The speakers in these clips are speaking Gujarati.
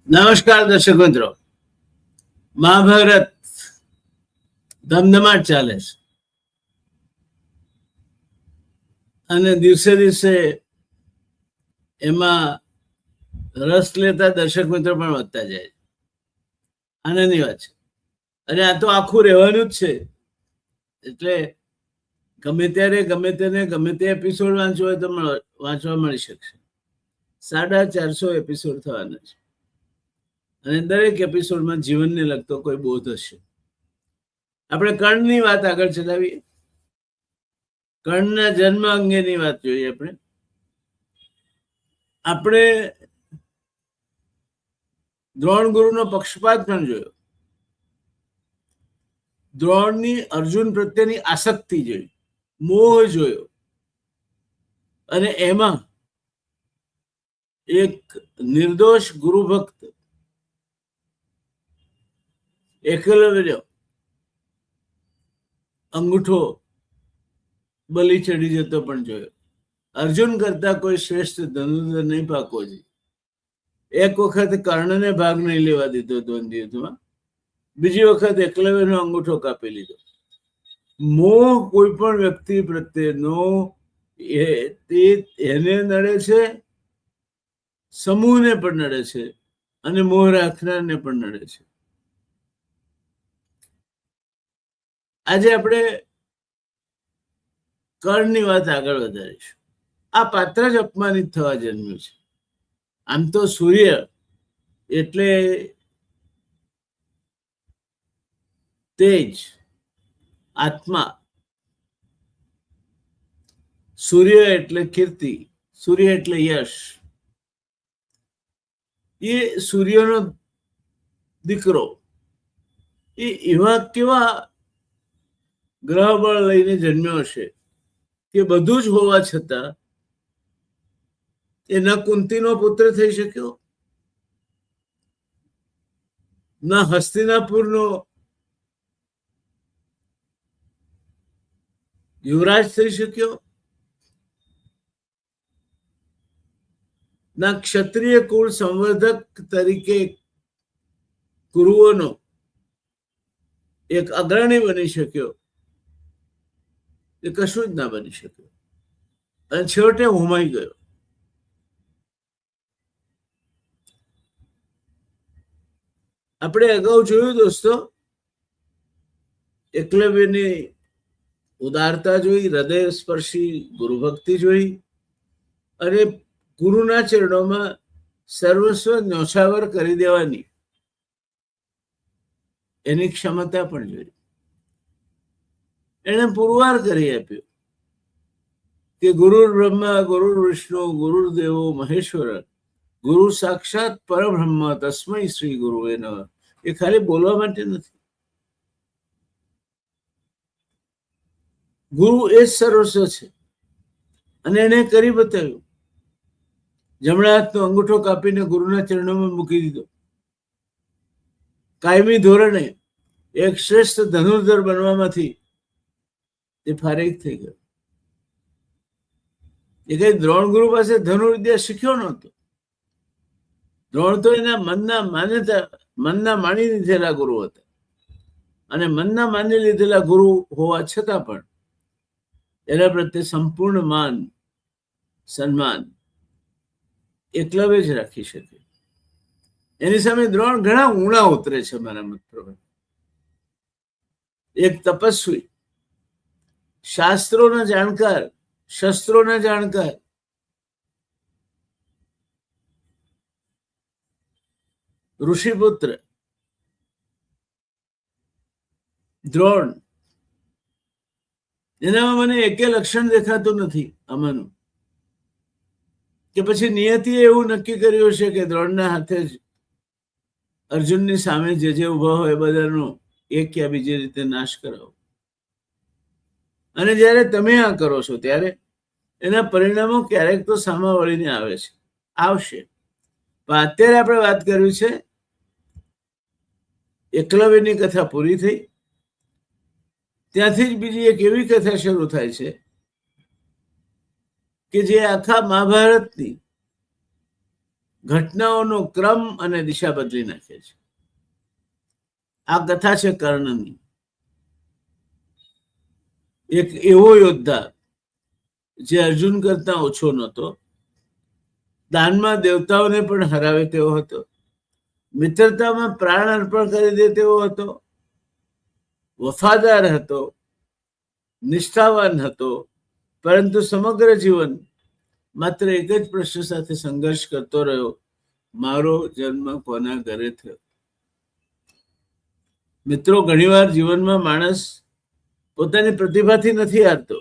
નમસ્કાર દર્શક મિત્રો. મહાભારત ધમધમાટ ચાલે છે અને દિવસે દિવસે એમાં રસ લેતા દર્શક મિત્રો પણ વધતા જાય. આનંદની વાત છે. અને આ તો આખું રહેવાનું જ છે. એટલે ગમે ત્યારે ગમે તેને ગમે તે એપિસોડ વાંચવો હોય તો વાંચવા મળી શકશે. 450 એપિસોડ થવાના છે અને દરેક એપિસોડમાં જીવનને લગતો કોઈ બોધ હશે. આપણે કર્ણની વાત આગળ ચલાવીએ. કર્ણના જન્મ અંગેની વાત જોઈએ. આપણે દ્રોણ ગુરુનો પક્ષપાત પણ જોયો. દ્રોણની અર્જુન પ્રત્યેની આસક્તિ જોઈ, મોહ જોયો, અને એમાં એક નિર્દોષ ગુરુ ભક્ત એકલવ્ય અંગૂઠો બલી ચડી જતો પણ જોયો. અર્જુન કરતા કોઈ શ્રેષ્ઠ ધનુર્ધર નહીં પાકો છે. એક વખત કર્ણને ભાગ નહીં લેવા દીધો દ્વંદ્વ યુદ્ધમાં, બીજી વખત એકલવ્યનો અંગૂઠો કાપી લીધો. મોહ કોઈ પણ વ્યક્તિ પ્રત્યેનો એને નડે છે, સમૂહને પણ નડે છે અને મોહ રાખનારને પણ નડે છે. આજે આપણે કર્ણની વાત આગળ વધારીશું. આ પાત્ર જ અપમાનિત થવા જન્મ્યું છે. આમ તો સૂર્ય એટલે તેજ, આત્મા. સૂર્ય એટલે કીર્તિ, સૂર્ય એટલે યશ. એ સૂર્યનો દીકરો એવા કેવા ગ્રહ બળ લઈને જન્મ્યો હશે કે બધું જ હોવા છતાં એ ન કુંતીનો પુત્ર થઈ શક્યો, ન હસ્તિનાપુરનો યુવરાજ થઈ શક્યો, ના ક્ષત્રિય કુળ સંવર્ધક તરીકે કુરુઓનો એક અગ્રણી બની શક્યો. એ કશું જ ના બની શક્યો અને છેવટે હોમાઈ ગયો. આપણે અગાઉ જોયું દોસ્તો, એકલવ્યની ઉદારતા જોઈ, હૃદય સ્પર્શી ગુરુભક્તિ જોઈ, અને ગુરુના ચરણોમાં સર્વસ્વ ન્યોછાવર કરી દેવાની એની ક્ષમતા પણ જોઈ. એને પુરવાર કરી આપ્યો કે ગુરુ બ્રહ્મા ગુરુ વિષ્ણુ ગુરુ દેવો મહેશ્વર ગુરુ સાક્ષાત પરબ્રહ્મ તસ્મૈ શ્રી ગુરુવે નમઃ. એ ખાલી બોલવા માટે નથી. ગુરુ એ જ સર્વસ્વ છે અને એને કરી બતાવ્યું. જમણા હાથનો અંગૂઠો કાપીને ગુરુના ચરણોમાં મૂકી દીધો. કાયમી ધોરણે એક શ્રેષ્ઠ ધનુર્ધર બનવામાંથી એ ફારિગ થઈ ગયો. એ કઈ દ્રોણ ગુરુ પાસે ધનુર્વિદ્યા શીખ્યો નહોતો. દ્રોણ તો એના મનના માની લીધેલા ગુરુ હતા, અને મનના માની લીધેલા ગુરુ હોવા છતાં પણ એના પ્રત્યે સંપૂર્ણ માન સન્માન એકલવ્ય જ રાખી શકે. એની સામે દ્રોણ ઘણા ઊણા ઉતરે છે મારા મત પ્રમાણે. એક તપસ્વી, શાસ્ત્રોના જાણકાર, શસ્ત્રોના જાણકાર, ઋષિપુત્ર દ્રોણ, એનામાં મને એકે લક્ષણ દેખાતું નથી આમાંનું કે પછી નિયતિએ એવું નક્કી કર્યું છે કે દ્રોણના હાથે જ અર્જુનની સામે જે ઉભા હોય એ બધાનો એક યા બીજી રીતે નાશ કરાવો. અને જ્યારે તમે આ કરો છો ત્યારે એના પરિણામો ક્યારેક તો સામા વળીને આવે છે, આવશે. પણ અત્યારે આપણે વાત કરવી છે, એકલવ્યની કથા પૂરી થઈ, ત્યાંથી જ બીજી એક એવી કથા શરૂ થાય છે કે જે આખા મહાભારતની ઘટનાઓનો ક્રમ અને દિશા બદલી નાખે છે. આ કથા છે કર્ણની. એક એવો યોદ્ધા જે અર્જુન કરતા ઓછો નહોતો, દાનમાં દેવતાઓને પણ હરાવે તેવો હતો, મિત્રતામાં પ્રાણ અર્પણ કરી દે તેવો હતો, વફાદાર હતો, નિષ્ઠાવાન હતો, પરંતુ સમગ્ર જીવન માત્ર એક જ પ્રશ્ન સાથે સંઘર્ષ કરતો રહ્યો, મારો જન્મ કોના ઘરે થયો. મિત્રો, ઘણીવાર જીવનમાં માણસ પોતાની પ્રતિભાથી નથી હારતો,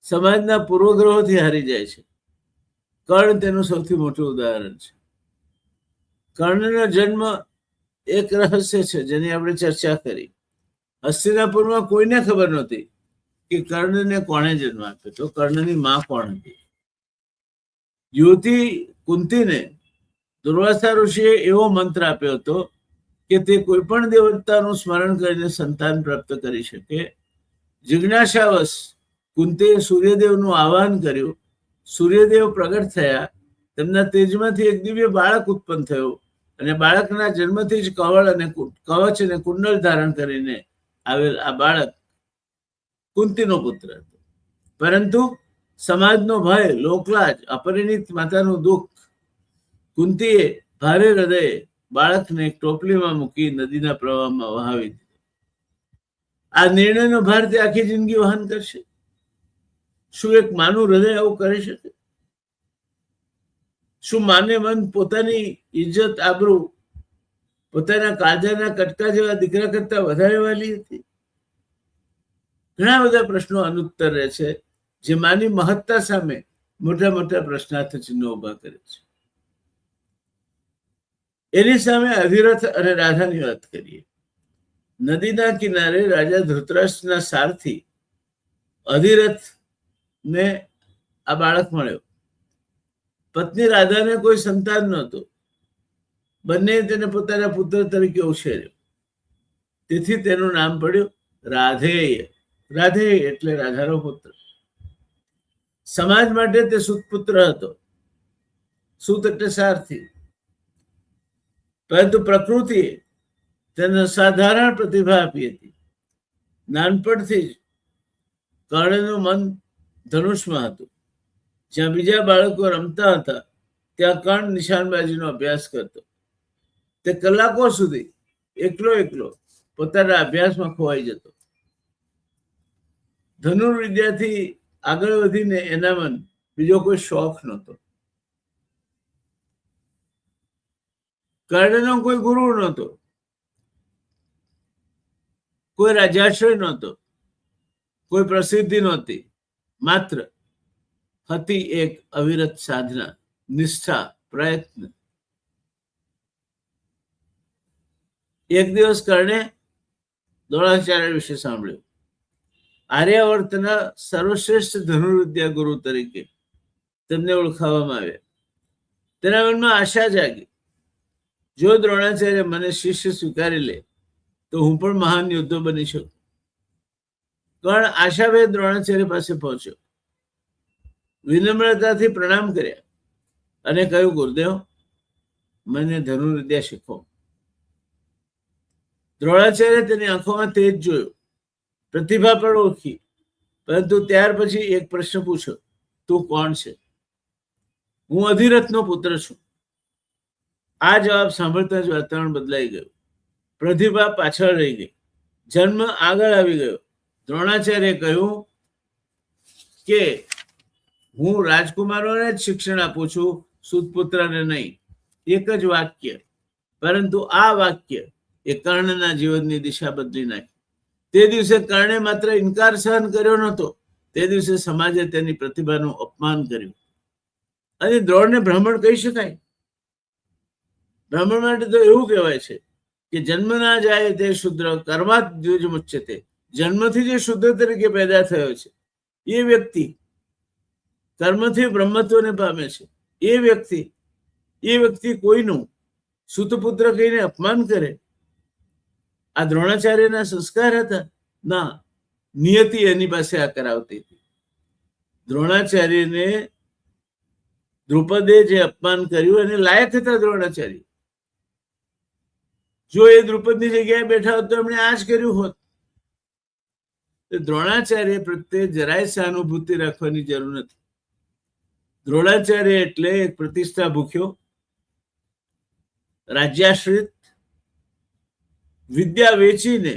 સમાજના પૂર્વગ્રહોથી હારી જાય છે. કર્ણ તેનું સૌથી મોટું ઉદાહરણ છે. કર્ણનો જન્મ એક રહસ્ય છે જેની આપણે ચર્ચા કરી. હસ્તિનાપુરમાં કોઈને ખબર નહોતી કે કર્ણને કોણે જન્મ આપ્યો, તો કર્ણની માં કોણ હતી. યુવતી કુંતીને દુર્વાસા ઋષિએ એવો મંત્ર આપ્યો હતો કે તે કોઈ પણ દેવતાનું સ્મરણ કરીને સંતાન પ્રાપ્ત કરી શકે. જિજ્ઞાસાવશ કુંતીએ સૂર્યદેવનું આહ્વાન કર્યું. સૂર્યદેવ પ્રગટ થયા. તેમના તેજમાંથી એક દિવ્ય બાળક ઉત્પન્ન થયું અને બાળકના જન્મથી જ કવચ અને કુંડળ ધારણ કરીને આવેલ આ બાળક કુંતીનો પુત્ર હતો. પરંતુ સમાજનો ભય, લોકલાજ, અપરિણિત માતાનું દુઃખ, કુંતીએ ભારે હૃદયે બાળકને એક ટોપલીમાં મૂકી નદીના પ્રવાહમાં વહાવી દીધો. આ નિર્ણયનો ભાર તે આખી જિંદગી વહન કરશે. શું એક માનું હૃદય આવું કરી શકે? શું માને મન પોતાની ઇજ્જત, આબરૂ પોતાના કાળજાના કટકા જેવા દીકરા કરતા વધારે વાલી હતી? ઘણા બધા પ્રશ્નો અનુત્તર રહે છે, જે માની મહત્તા સામે મોટા મોટા પ્રશ્નાર્થ ચિહ્નો ઉભા કરે છે. એની સામે અધિરથ અને રાધાની વાત કરીએ. નદીના કિનારે રાજા ધૃતરાષ્ટ્રના સારથી અધિરથને આ બાળક મળ્યો. પત્ની રાધાને કોઈ સંતાન નહોતું. બંને તેને પોતાના પુત્ર તરીકે ઉછેર્યો. તેથી તેનું નામ પડ્યું રાધેય. રાધેય એટલે રાધાનો પુત્ર. સમાજ માટે તે સુતપુત્ર હતો. સુત એટલે સારથી. પરંતુ પ્રકૃતિએ તેને સાધારણ પ્રતિભા આપી હતી. નાનપણથી જ કર્ણનું મન ધનુષમાં હતું. જ્યાં બીજા બાળકો રમતા હતા ત્યાં કર્ણ નિશાનબાજીનો અભ્યાસ કરતો. તે કલાકો સુધી એકલો પોતાના અભ્યાસમાં ખોવાઈ જતો. ધનુર્વિદ્યાથી આગળ વધીને એના મન બીજો કોઈ શોખ નહોતો. કર્ણનો કોઈ ગુરુ નહોતો, કોઈ રાજાશ્રય નહોતો, કોઈ પ્રસિદ્ધિ નહોતી. માત્ર હતી એક અવિરત સાધના, નિષ્ઠા, પ્રયત્ન. એક દિવસ કર્ણે દ્રોણાચાર્ય વિશે સાંભળ્યું. આર્યાવર્તના સર્વશ્રેષ્ઠ ધનુર્વિદ્યા ગુરુ તરીકે તેમને ઓળખાવવામાં આવ્યા. તેના મનમાં આશા જાગી. જો દ્રોણાચાર્ય મને શિષ્ય સ્વીકારી લે તો હું પણ મહાન યોદ્ધો બની શકું. કર્ણ આશાભેર દ્રોણાચાર્ય પાસે પહોંચ્યો. વિનમ્રતાથી પ્રણામ કર્યા અને કહ્યું, ગુરુદેવ, મને ધનુર્વિદ્યા શીખવો. દ્રોણાચાર્ય તેની આંખોમાં તેજ જોયું, પ્રતિભા પણ ઓળખી. પરંતુ ત્યાર પછી એક પ્રશ્ન પૂછ્યો, તું કોણ છે? હું અધિરથનો પુત્ર છું. આ જવાબ સાંભળતા જ વાતાવરણ બદલાઈ ગયું. પ્રતિભા પાછળ રહી ગઈ, જન્મ આગળ આવી ગયો. દ્રોણાચાર્ય કહ્યું કે હું રાજકુમારોને જ શિક્ષણ આપું છું, સુતપુત્રને નહીં. એક જ વાક્ય, પરંતુ આ વાક્ય એ કર્ણના જીવનની દિશા બદલી નાખી. તે દિવસે કર્ણે માત્ર ઇનકાર સહન કર્યો નહોતો, તે દિવસે સમાજે તેની પ્રતિભાનું અપમાન કર્યું. અને દ્રોણને બ્રાહ્મણ કહી શકાય? બ્રાહ્મણ માટે તો એવું કહેવાય છે કે જન્મ ના જાય તે શુદ્ર, કર્માત દ્વિજમુચ્યતે. જન્મથી જે શુદ્ર તરીકે પેદા થયો છે એ વ્યક્તિ કર્મથી બ્રહ્મત્વને પામે છે. એ વ્યક્તિ કોઈનું સુતપુત્ર કહીને અપમાન કરે? આ દ્રોણાચાર્યના સંસ્કાર હતા? ના, નિયતિ એની પાસે આ કરાવતી હતી. દ્રોણાચાર્યને દ્રુપદે જે અપમાન કર્યું એને લાયક હતા દ્રોણાચાર્ય. જો એ દ્રુપદની જગ્યાએ બેઠા હોત તો એમણે આ જ કર્યું હોત. દ્રોણાચાર્ય પ્રત્યે જરાય સહાનુભૂતિ રાખવાની જરૂર નથી. દ્રોણાચાર્ય એટલે એક પ્રતિષ્ઠા ભૂખ્યો, રાજ્યાશ્રિત, વિદ્યા વેચીને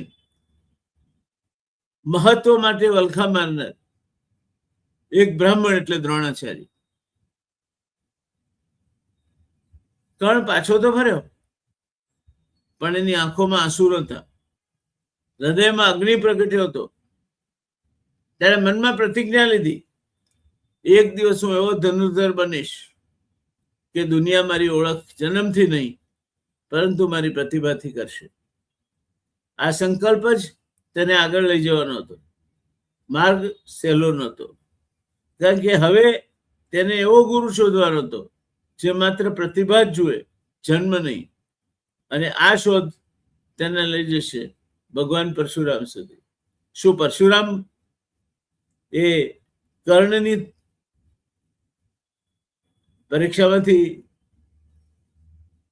મહત્વ માટે વલખા મારનાર એક બ્રાહ્મણ એટલે દ્રોણાચાર્ય. કર્ણ પાછો તો ફર્યો, પણ એની આંખોમાં આંસુ હતા, હૃદયમાં અગ્નિ પ્રગટ્યો હતો. ત્યારે મનમાં પ્રતિજ્ઞા લીધી, એક દિવસ હું એવો ધનુર્ધર બનીશ કે દુનિયા મારી ઓળખ જન્મથી નહીં પરંતુ મારી પ્રતિભાથી કરશે. આ સંકલ્પ જ તેને આગળ લઈ જવાનો હતો. માર્ગ સહેલો નહોતો, કારણ કે હવે તેને એવો ગુરુ શોધવાનો હતો જે માત્ર પ્રતિભા જ જુએ, જન્મ નહીં. અને આ શોધ તેને લઈ જશે ભગવાન પરશુરામ સુધી. શું પરશુરામ એ કર્ણની પરીક્ષામાંથી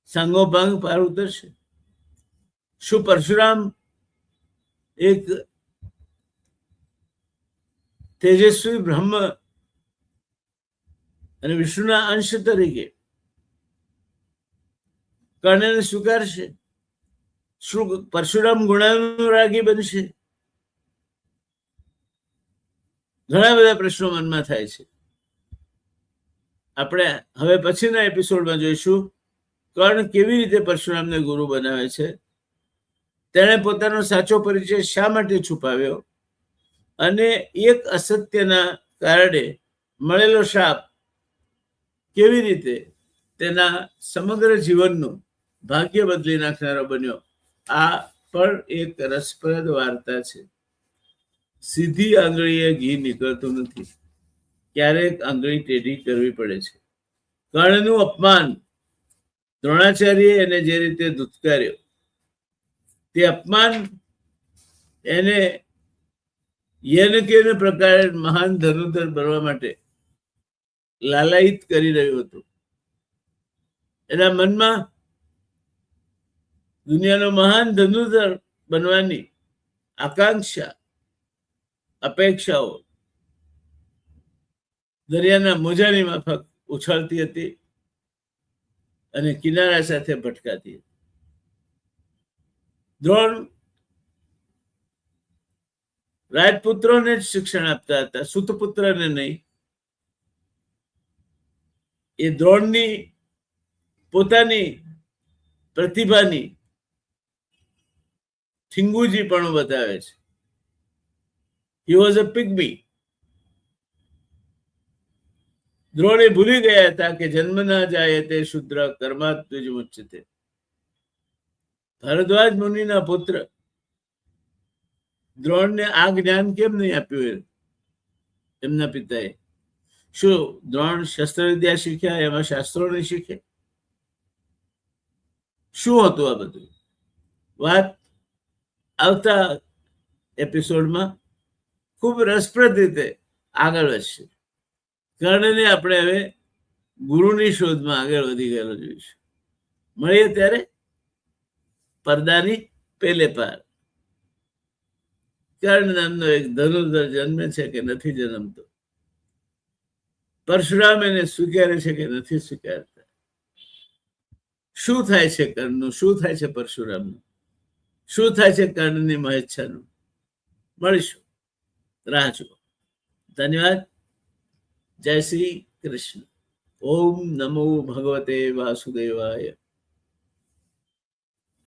સાંગોપાંગ પાર ઉતરશે? શું પરશુરામ એક તેજસ્વી બ્રહ્મ અને વિષ્ણુના અંશ તરીકે કર્ણને સ્વીકારશે? શું પરશુરામ ગુણાનુરાગી બનશે? ઘણા બધા પ્રશ્નો મનમાં થાય છે. આપણે હવે પછીના એપિસોડમાં જોઈશું કર્ણ કેવી રીતે પરશુરામને ગુરુ બનાવે છે, તેણે પોતાનો સાચો પરિચય શા માટે છુપાવ્યો, અને એક અસત્યના કારણે મળેલો શાપ કેવી રીતે તેના સમગ્ર જીવનનું ભાગ્ય બદલી નાખનારો બન્યો. આ પણ એક રસપ્રદ વાર્તા છે. સીધી આંગળીએ ઘી નીકળતું નથી, ક્યારેક આંગળી ટેઢી કરવી પડે છે. કર્ણનું અપમાન દ્રોણાચાર્ય એને જે રીતે ધુતકાર્યો, તે અપમાન એને યનકેન પ્રકારે મહાન ધનુર્ધર બનવા માટે લાલાયિત કરી રહ્યું હતું. એના મનમાં દુનિયાનો મહાન ધનુર્ધર બનવાની આકાંક્ષા, અપેક્ષાઓ દરિયાના મોજાની માફક ઉછળતી હતી અને કિનારા સાથે ભટકાતી હતી. દ્રોણ રાજપુત્રોને જ શિક્ષણ આપતા હતા, સુતપુત્રને નહીં. એ દ્રોણની પોતાની પ્રતિભાની થીંગુજી પણ બતાવે છે. He was a pygmy. દ્રોણે ભૂલી ગયા હતા કે જન્મ ના જાય તે શુદ્ર કર્માત તુજ મુચ્યતે. ભરદ્વાજ મુનિના પુત્ર દ્રોણને આ જ્ઞાન કેમ નહીં આપ્યું એમના પિતાએ? શું દ્રોણ શસ્ત્ર વિદ્યા શીખ્યા, એમાં શાસ્ત્રો નહીં શીખે? શું હતું આ બધું? વાત આવતા એપિસોડમાં ખૂબ રસપ્રદ રીતે આગળ વધશે. કર્ણને આપણે હવે ગુરુની શોધમાં આગળ વધી ગયેલો જોઈશું. મળીએ ત્યારે પડદાની પેલે પાર. કર્ણ નામનો એક ધનુર્ધર જન્મે છે કે નથી જન્મતો? પરશુરામ એને સ્વીકારે છે કે નથી સ્વીકારતા? શું થાય છે કર્ણનું? શું થાય છે પરશુરામનું? શું થાય છે કર્ણની મહેચ્છાનું? મળીશું. રાહ જુઓ. ધન્યવાદ. જય શ્રી કૃષ્ણ. ઓમ નમો ભગવતે વાસુદેવાય.